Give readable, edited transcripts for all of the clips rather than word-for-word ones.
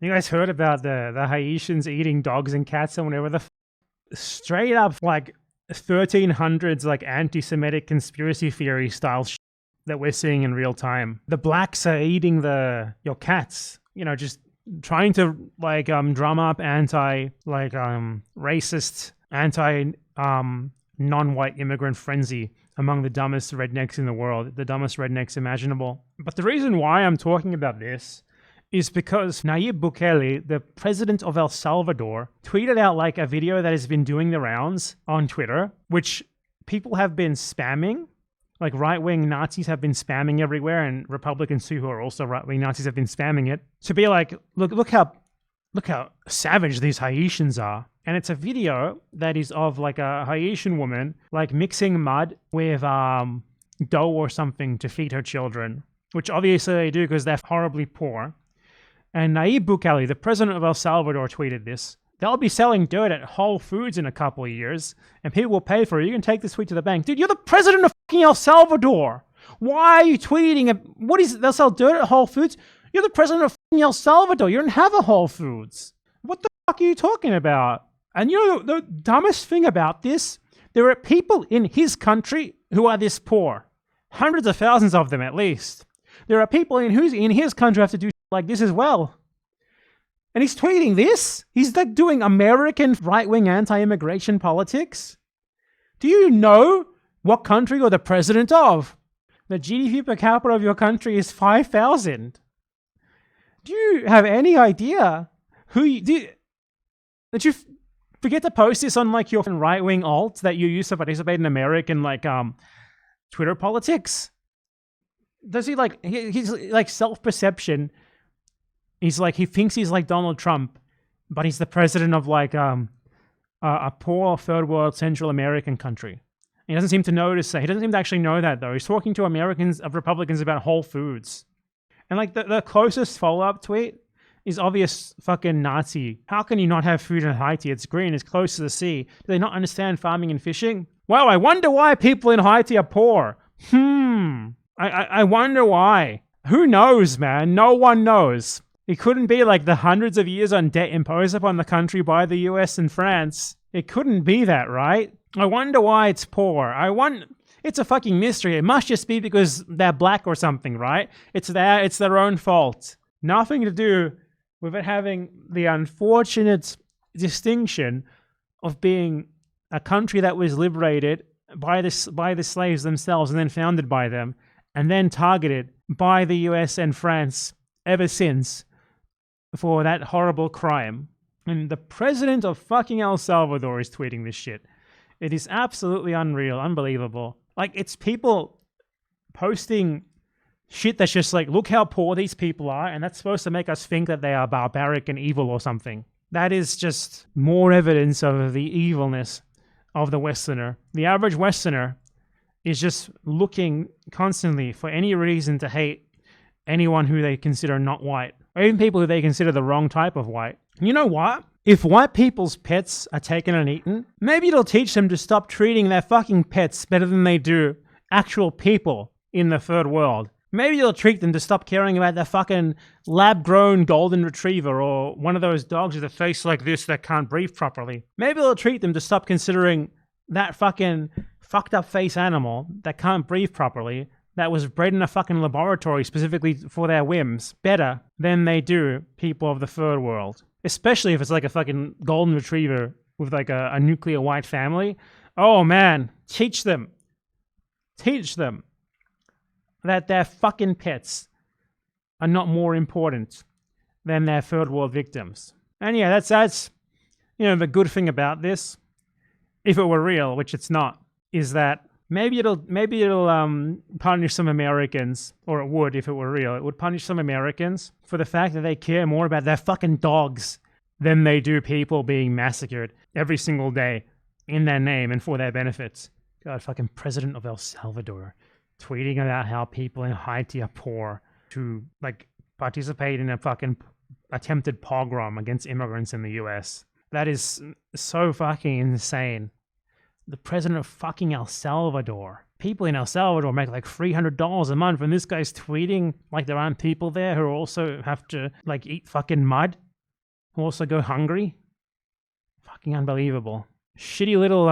You guys heard about the Haitians eating dogs and cats and whatever straight up like 1300s like anti-Semitic conspiracy theory style that we're seeing in real time. The blacks are eating your cats, just trying to like drum up racist, non-white immigrant frenzy among the dumbest rednecks in the world, the dumbest rednecks imaginable. But the reason why I'm talking about this is because Nayib Bukele, the president of El Salvador, tweeted out like a video that has been doing the rounds on Twitter, which people have been spamming. Like right-wing Nazis have been spamming everywhere, and Republicans too, who are also right-wing Nazis, have been spamming it to be like, look how savage these Haitians are. And it's a video that is of like a Haitian woman like mixing mud with dough or something to feed her children, which obviously they do because they're horribly poor. And Nayib Bukele, the president of El Salvador, tweeted this. They'll be selling dirt at Whole Foods in a couple of years, and people will pay for it. You can take this tweet to the bank. Dude, you're the president of fucking El Salvador. Why are you tweeting? What is it? They'll sell dirt at Whole Foods? You're the president of fucking El Salvador. You don't have a Whole Foods. What the fuck are you talking about? And you know the dumbest thing about this? There are people in his country who are this poor. Hundreds of thousands of them, at least. There are people in his country who have to do like this as well. And he's tweeting this? He's like doing American right-wing anti-immigration politics? Do you know what country you're the president of? The GDP per capita of your country is 5,000. Do you have any idea did you forget to post this on like your right-wing alt that you use to participate in American like Twitter politics? Does he like he's like self-perception? He's like, he thinks he's like Donald Trump, but he's the president of like a poor third world Central American country. He doesn't seem to notice that. He doesn't seem to actually know that though. He's talking to Republicans about Whole Foods. And like the closest follow-up tweet is obvious fucking Nazi. How can you not have food in Haiti? It's green, it's close to the sea. Do they not understand farming and fishing? Wow, I wonder why people in Haiti are poor. I wonder why. Who knows, man? No one knows. It couldn't be like the hundreds of years on debt imposed upon the country by the US and France. It couldn't be that, right? I wonder why it's poor. It's a fucking mystery. It must just be because they're black or something, right? It's their own fault. Nothing to do with it having the unfortunate distinction of being a country that was liberated by the slaves themselves and then founded by them and then targeted by the US and France ever since for that horrible crime. And the president of fucking El Salvador is tweeting this shit. It is absolutely unreal, unbelievable. Like, it's people posting shit that's just like, look how poor these people are, and that's supposed to make us think that they are barbaric and evil or something. That is just more evidence of the evilness of the Westerner. The average Westerner is just looking constantly for any reason to hate anyone who they consider not white, or even people who they consider the wrong type of white. You know what? If white people's pets are taken and eaten, maybe it'll teach them to stop treating their fucking pets better than they do actual people in the third world. Maybe it'll treat them to stop caring about their fucking lab-grown golden retriever or one of those dogs with a face like this that can't breathe properly. Maybe it'll treat them to stop considering that fucking fucked up face animal that can't breathe properly, that was bred in a fucking laboratory specifically for their whims, better than they do people of the third world. Especially if it's like a fucking golden retriever with like a nuclear white family. Oh man, teach them that their fucking pets are not more important than their third world victims. And yeah, that's the good thing about this, if it were real, which it's not, is that maybe it'll punish some Americans, or it would if it were real. It would punish some Americans for the fact that they care more about their fucking dogs than they do people being massacred every single day in their name and for their benefits. God, fucking president of El Salvador tweeting about how people in Haiti are poor to like participate in a fucking attempted pogrom against immigrants in the US. That is so fucking insane. The president of fucking El Salvador. People in El Salvador make like $300 a month, and this guy's tweeting like there aren't people there who also have to like eat fucking mud who also go hungry. Fucking unbelievable. Shitty little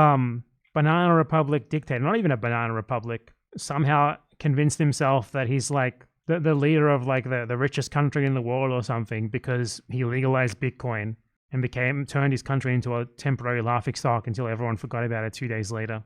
banana republic dictator, not even a banana republic, somehow convinced himself that he's like the leader of like the richest country in the world or something because he legalized Bitcoin and turned his country into a temporary laughingstock until everyone forgot about it 2 days later.